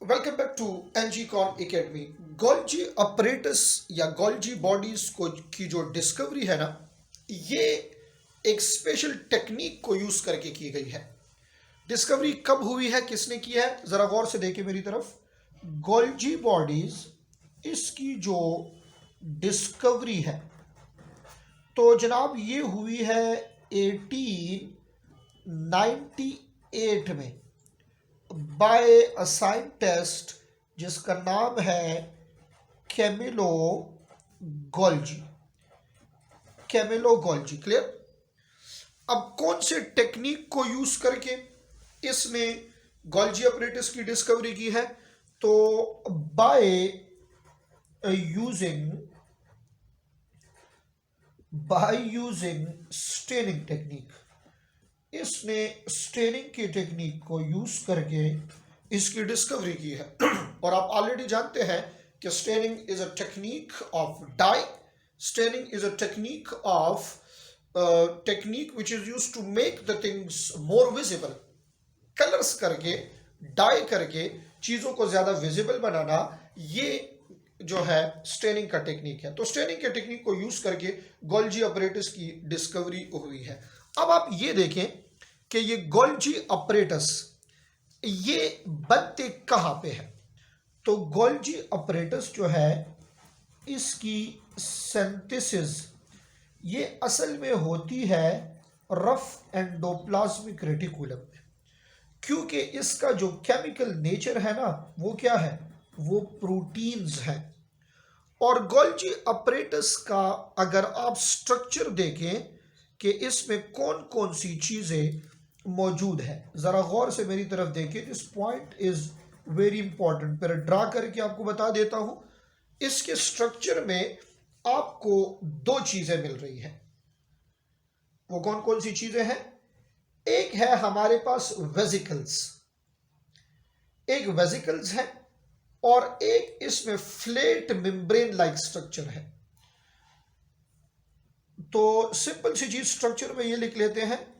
Welcome back to NGCon academy. Golgi apparatus या Golgi bodies को की जो डिस्कवरी है ना, ये एक स्पेशल टेक्निक को यूज करके की गई है। डिस्कवरी कब हुई है, किसने की है, जरा गौर से देखिए मेरी तरफ। गोल्जी बॉडीज, इसकी जो डिस्कवरी है तो जनाब ये हुई है 1898 में बाय अ साइंटिस्ट जिसका नाम है Camillo Golgi. Camillo Golgi, clear. अब कौन से टेक्निक को यूज करके इसने गोल्जी अपरेटस की डिस्कवरी की है? तो बाय यूजिंग स्टेनिंग टेक्निक। इसने स्टेनिंग की टेक्निक को यूज करके इसकी डिस्कवरी की है। और आप ऑलरेडी जानते हैं कि staining is a technique of dye. Staining is a technique which is use to make the things more visible. Colours करके, डाई करके चीजों को ज्यादा विजिबल बनाना, ये जो है स्टेनिंग का टेक्निक है। तो स्टेनिंग के टेक्निक को यूज करके गोल्जी अपरेटस की डिस्कवरी हुई है। अब आप ये देखें कि ये गोल्जी अपरेटस ये बनते कहां पे है? तो गोल्जी अपरेटस जो है इसकी सिंथेसिस ये असल में होती है रफ एंडोप्लाज्मिक रेटिकुलम में, क्योंकि इसका जो केमिकल नेचर है ना, वो क्या है? वो प्रोटीन्स है। और गोल्जी अपरेटस का अगर आप स्ट्रक्चर देखें कि इसमें कौन कौन सी चीजें मौजूद है, जरा गौर से मेरी तरफ देखिए। This point is very important. फिर ड्रा करके आपको बता देता हूं। इसके स्ट्रक्चर में आपको दो चीजें मिल रही हैं। वो कौन कौन सी चीजें हैं? एक है हमारे पास वेसिकल्स, एक वेसिकल्स है, और एक इसमें फ्लैट मेम्ब्रेन लाइक स्ट्रक्चर है। तो सिंपल सी चीज स्ट्रक्चर में ये लिख लेते हैं,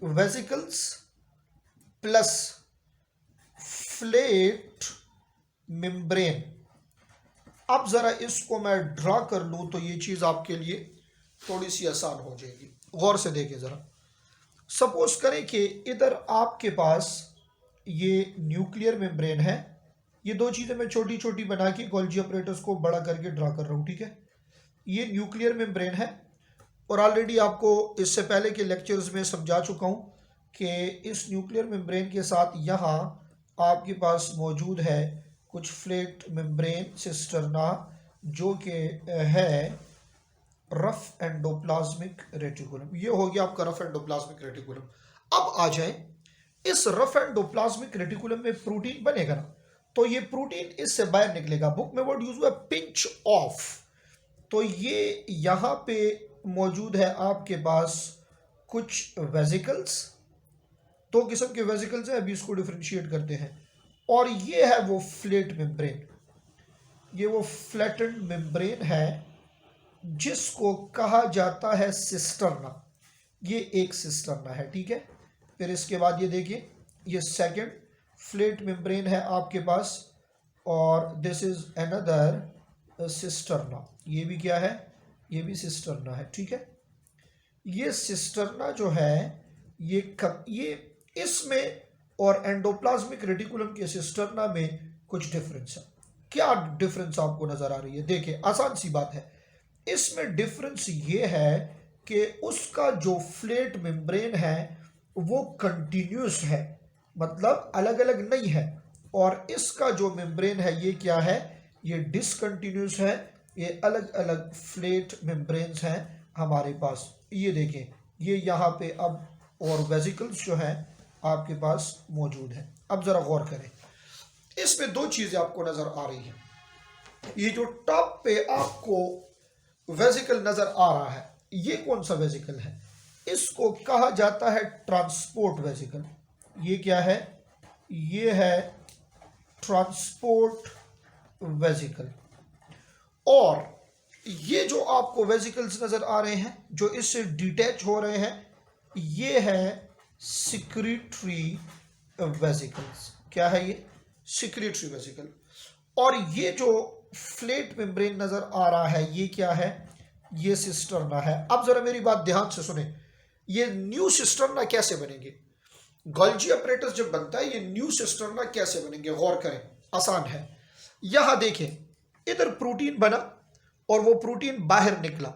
वेसिकल्स प्लस फ्लैट मेम्ब्रेन। अब जरा इसको मैं ड्रा कर लूं तो ये चीज आपके लिए थोड़ी सी आसान हो जाएगी। गौर से देखिए जरा। सपोज करें कि इधर आपके पास ये न्यूक्लियर मेम्ब्रेन है। ये दो चीजें मैं छोटी छोटी बना के गोल्जी अपरेटस को बड़ा करके ड्रा कर रहा हूं, ठीक है। ये न्यूक्लियर मेम्ब्रेन है, और ऑलरेडी आपको इससे पहले के लेक्चर्स में समझा चुका हूं कि इस न्यूक्लियर मेम्ब्रेन के साथ यहाँ आपके पास मौजूद है कुछ फ्लैट मेम्ब्रेन सिस्टर्ना, जो कि है रफ एंडोप्लाज्मिक रेटिकुलम। ये हो गया आपका रफ एंडोप्लाज्मिक रेटिकुलम। अब आ जाए, इस रफ एंडोप्लाज्मिक रेटिकुलम में प्रोटीन बनेगा ना, तो ये प्रोटीन इससे बाहर निकलेगा। बुक में वर्ड यूज हुआ पिंच ऑफ। तो ये यहां पे मौजूद है आपके पास कुछ वेसिकल्स, दो किस्म के वेसिकल्स हैं, अभी इसको डिफरेंशिएट करते हैं। और ये है वो फ्लैट मेम्ब्रेन, ये वो फ्लैटेंड मेम्ब्रेन है जिसको कहा जाता है सिस्टर्ना। ये एक सिस्टर्ना है, ठीक है। फिर इसके बाद ये देखिए, ये सेकंड फ्लैट मेम्ब्रेन है आपके पास, और दिस इज अनदर सिस्टर्ना। ये भी क्या है? ये भी सिस्टर्ना है, ठीक है। ये सिस्टर्ना जो है ये इसमें और एंडोप्लाज्मिक रेटिकुलम के सिस्टर्ना में कुछ डिफरेंस है। क्या डिफरेंस आपको नजर आ रही है? देखिए, आसान सी बात है। इसमें डिफरेंस ये है कि उसका जो फ्लैट मेम्ब्रेन है वो कंटिन्यूस है, मतलब अलग अलग नहीं है। और इसका जो मेम्ब्रेन है ये क्या है? ये डिसकंटिन्यूस है। ये अलग अलग फ्लैट मेम्ब्रेन्स हैं हमारे पास। ये देखें, ये यहाँ पे अब और वेसिकल्स जो है आपके पास मौजूद है। अब जरा गौर करें, इसमें दो चीजें आपको नजर आ रही हैं। ये जो टॉप पे आपको वेसिकल नजर आ रहा है, ये कौन सा वेसिकल है? इसको कहा जाता है ट्रांसपोर्ट वेसिकल। ये क्या है? ये है ट्रांसपोर्ट वेसिकल। और ये जो आपको वेसिकल्स नजर आ रहे हैं जो इससे डिटैच हो रहे हैं, ये है सिक्रीटरी वेसिकल्स। क्या है ये? Secretory vesicle. और ये जो फ्लैट मेम्ब्रेन नजर आ रहा है ये क्या है, ये सिस्टर्ना है। अब जरा मेरी बात ध्यान से सुने, ये न्यू सिस्टर्ना कैसे बनेंगे, गोल्जी अपरेटस जब बनता है ये न्यू सिस्टर्ना कैसे बनेंगे, गौर करें, आसान है। यहां देखें, इधर प्रोटीन बना और वो प्रोटीन बाहर निकला,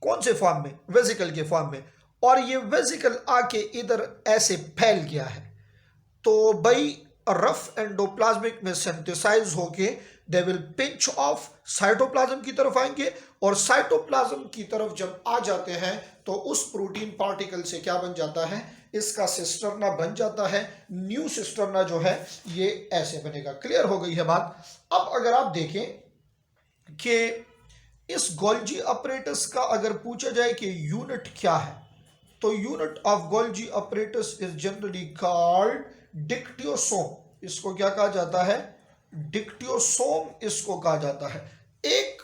कौन से फॉर्म में, वेसिकल के फॉर्म में, और ये वेसिकल आके इधर ऐसे फैल गया है। तो भाई रफ एंडोप्लाज्मिक में सिंथेसाइज होके they will pinch of cytoplasm की तरफ आएंगे, और साइटोप्लाज्म की तरफ जब आ जाते हैं तो उस प्रोटीन पार्टिकल से क्या बन जाता है, इसका सिस्टर्ना बन जाता है। न्यू सिस्टर्ना जो है ये ऐसे बनेगा। क्लियर हो गई है बात। अब अगर आप देखें कि इस गोल्जी अपरेटस का अगर पूछा जाए कि यूनिट क्या है, तो unit of Golgi apparatus is generally called dictyosome. इसको क्या कहा जाता है, डिक्टियोसोम इसको कहा जाता है। एक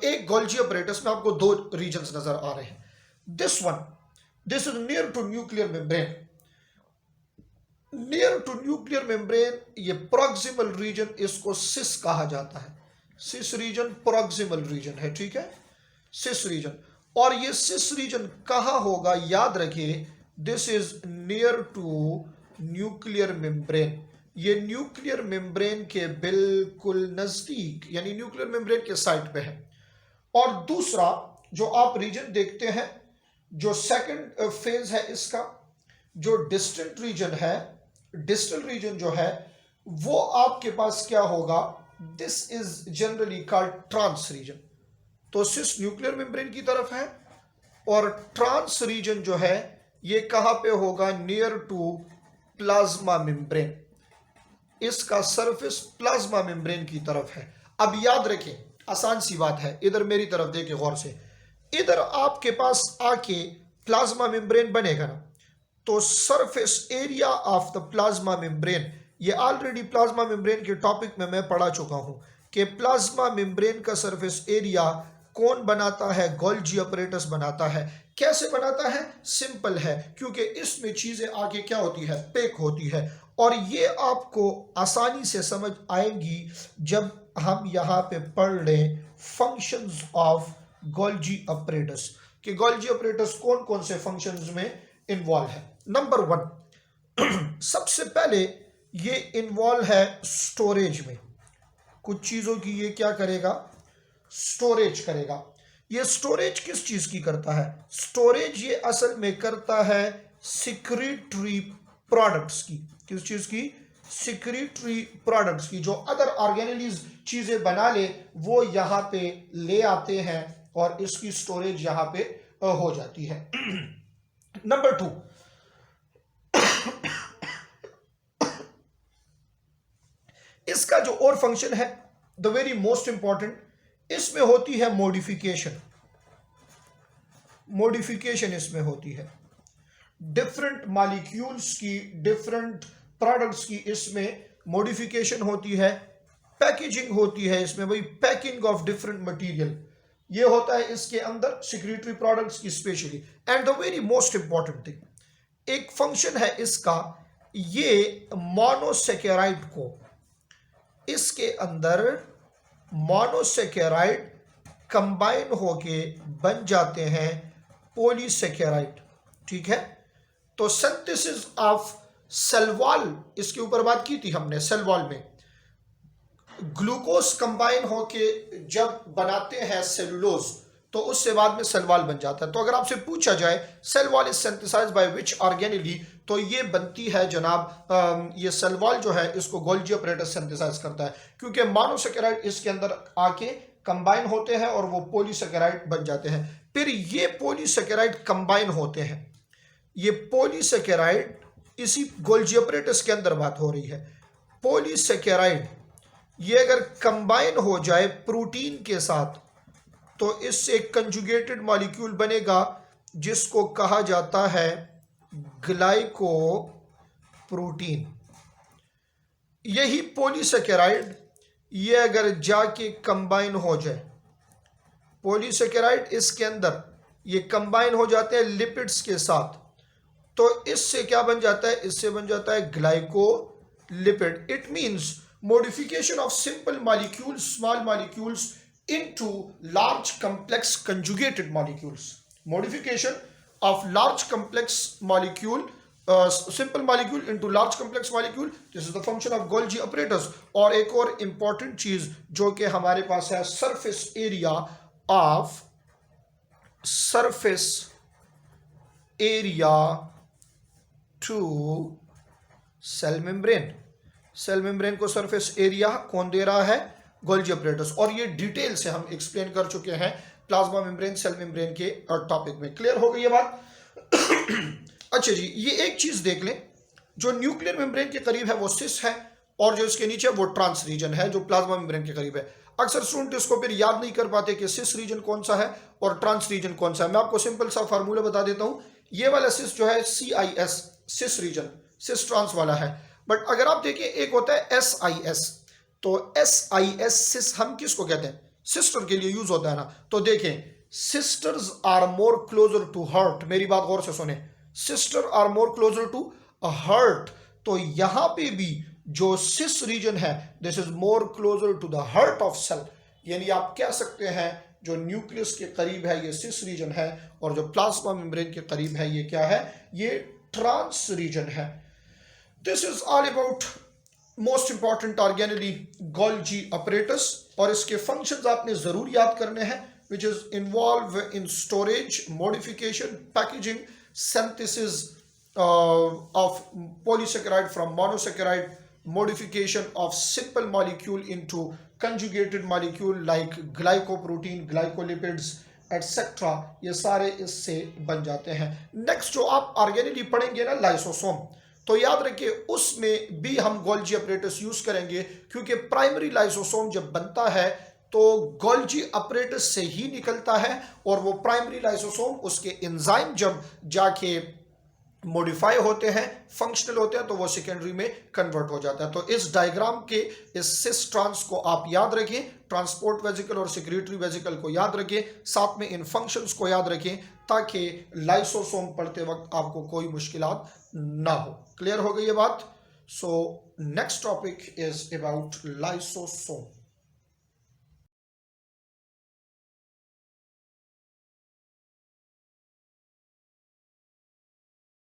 एक गोल्जी अपरेटस में आपको दो रीजन्स नजर आ रहे हैं। This is near to nuclear membrane, near to nuclear membrane, ये प्रॉक्सिमल रीजन, इसको सिस कहा जाता है। सिस रीजन प्रॉक्सिमल रीजन है, ठीक है, सिस रीजन। और ये सिस रीजन कहां होगा, याद रखिए, this is near to nuclear membrane. ये न्यूक्लियर मेम्ब्रेन के बिल्कुल नजदीक, यानी न्यूक्लियर मेम्ब्रेन के साइड पे है। और दूसरा जो आप रीजन देखते हैं, जो सेकंड फेज है इसका, जो डिस्टेंट रीजन है, डिस्टल रीजन जो है वो आपके पास क्या होगा, this is generally called trans region. तो सिस न्यूक्लियर मेम्ब्रेन की तरफ है, और ट्रांस रीजन जो है ये कहां पे होगा, नियर टू प्लाज्मा मेम्ब्रेन, इसका सरफेस प्लाज्मा मेम्ब्रेन की तरफ है। अब याद रखें, आसान सी बात है, इधर मेरी तरफ देखें गौर से, इधर आपके पास आके प्लाज्मा मेम्ब्रेन बनेगा ना, तो surface area of the plasma membrane, ये ऑलरेडी प्लाज्मा मेम्ब्रेन के टॉपिक में मैं पढ़ा चुका हूं कि प्लाज्मा मेम्ब्रेन का सरफेस एरिया कौन बनाता है, गोल्जी अपरेटस बनाता है। कैसे बनाता है, सिंपल है, क्योंकि इसमें चीजें आगे क्या होती है, पैक होती है। और ये आपको आसानी से समझ आएंगी जब हम यहाँ पे पढ़ लें फंक्शंस ऑफ गोल्जी अपरेटस, कि गोल्जी अपरेटस कौन कौन से फंक्शंस में इन्वॉल्व है। नंबर 1, सबसे पहले ये इन्वॉल्व है स्टोरेज में, कुछ चीजों की ये क्या करेगा, स्टोरेज करेगा। ये स्टोरेज किस चीज की करता है, स्टोरेज ये असल में करता है सिक्रीटरी प्रोडक्ट्स की। किस चीज की, सिक्रीटरी प्रोडक्ट्स की, जो अदर ऑर्गेनेलीज चीजें बना ले वो यहां पे ले आते हैं और इसकी स्टोरेज यहां पे हो जाती है। नंबर 2, इसका जो और फंक्शन है, द वेरी मोस्ट इंपॉर्टेंट, इसमें होती है मॉडिफिकेशन। मॉडिफिकेशन इसमें होती है, डिफरेंट मॉलिक्यूल्स की, डिफरेंट प्रोडक्ट्स की इसमें मॉडिफिकेशन होती है। पैकेजिंग होती है इसमें, भाई पैकिंग ऑफ डिफरेंट मटेरियल, ये होता है इसके अंदर सिक्रीटरी प्रोडक्ट्स की specially. And the very most important thing, एक फंक्शन है इसका, ये मोनोसेकेराइड को, इसके अंदर मोनोसेकेराइड कंबाइन होके बन जाते हैं पॉलीसेकेराइड, ठीक है। तो सिंथेसिस ऑफ सेलवॉल, इसके ऊपर बात की थी हमने, सेलवॉल में ग्लूकोज कंबाइन होके जब बनाते हैं सेलुलोज, तो उससे बाद में सेलवॉल बन जाता है। तो अगर आपसे पूछा जाए cell wall is synthesized by which organelle, तो ये बनती है जनाब, ये सेलवॉल जो है इसको गोल्जी अपरेटस सिंथेसाइज करता है, क्योंकि मोनोसेकेराइड इसके अंदर आके कंबाइन होते हैं और वो पॉलीसेकेराइड बन जाते हैं। फिर ये पॉलीसेकेराइड कंबाइन होते हैं, ये पॉलीसेकेराइड, इसी गोल्जी अपरेटस के अंदर बात हो रही है, पॉलीसेकेराइड ये अगर कंबाइन हो जाए प्रोटीन के साथ तो इससे कंजुगेटेड मॉलिक्यूल बनेगा जिसको कहा जाता है ग्लाइकोप्रोटीन। यही पॉलीसेकेराइड ये अगर जाके कंबाइन हो जाए, पॉलीसेकेराइड इसके अंदर ये कंबाइन हो जाते हैं लिपिड्स के साथ, तो इससे क्या बन जाता है, इससे बन जाता है glycolipid. lipid. It means modification of simple molecules, small molecules into large complex conjugated molecules. Modification of large complex molecule, simple molecule into large complex molecule. This is the function of Golgi apparatus. और एक और important चीज जो कि हमारे पास है, surface area to cell membrane. Cell membrane को surface area कौन दे रहा है? Golgi apparatus. और ये डिटेल से हम एक्सप्लेन कर चुके हैं प्लाज्मा मेम्ब्रेन, सेल मेम्ब्रेन के टॉपिक में. क्लियर हो गई ये बात? अच्छा जी, ये एक चीज देख लें, जो न्यूक्लियर मेम्ब्रेन के करीब है वो सिस है, और जो इसके नीचे वो ट्रांस रीजन है जो प्लाज्मा मेम्ब्रेन के करीब है. अक्सर स्टूडेंट इसको फिर याद नहीं कर पाते कि सिस रीजन कौन सा है और ट्रांस रीजन कौन सा है. मैं आपको सिंपल सा फार्मूला बता देता हूं. ये वाला सिस जो है CIS, सिस रीजन, सिस ट्रांस वाला है. बट अगर आप देखिए एक होता है SIS, तो SIS सिस हम किसको कहते हैं? सिस्टर के लिए यूज होता है ना. तो देखें, sisters are more closer to heart. मेरी बात गौर से सुने, sister are more closer to heart. तो यहां पे भी जो सिस रीजन है, this is more closer to the heart of cell. यानी आप कह सकते हैं जो न्यूक्लियस के करीब है ये सिस रीजन है, और जो प्लाज्मा मेम्ब्रेन के करीब है ये क्या है? ये ट्रांस रीजन है. This is all about most important organelle Golgi apparatus. और इसके फंक्शंस आपने जरूर याद करने हैं, which is involved in storage, modification, packaging, synthesis of polysaccharide from monosaccharide, modification of simple molecule into conjugated molecule like glycoprotein, glycolipids, etc. ये सारे इससे बन जाते हैं. नेक्स्ट जो आप ऑर्गेनेली पढ़ेंगे ना, लाइसोसोम, तो याद रखिए उसमें भी हम गोल्जी apparatus यूज करेंगे, क्योंकि प्राइमरी लाइसोसोम जब बनता है तो गोल्जी apparatus से ही निकलता है, और वो प्राइमरी लाइसोसोम उसके एंजाइम जब जाके मॉडिफाई होते हैं, फंक्शनल होते हैं, तो वो सेकेंडरी में कन्वर्ट हो जाता है. तो इस डायग्राम के इस सिस ट्रांस को आप याद रखें, ट्रांसपोर्ट वेजिकल और सेक्रेटरी वेजिकल को याद रखें, साथ में इन फंक्शंस को याद रखें, ताकि लाइसोसोम पढ़ते वक्त आपको कोई मुश्किलात ना हो. क्लियर हो गई ये बात? So next topic is about lysosome.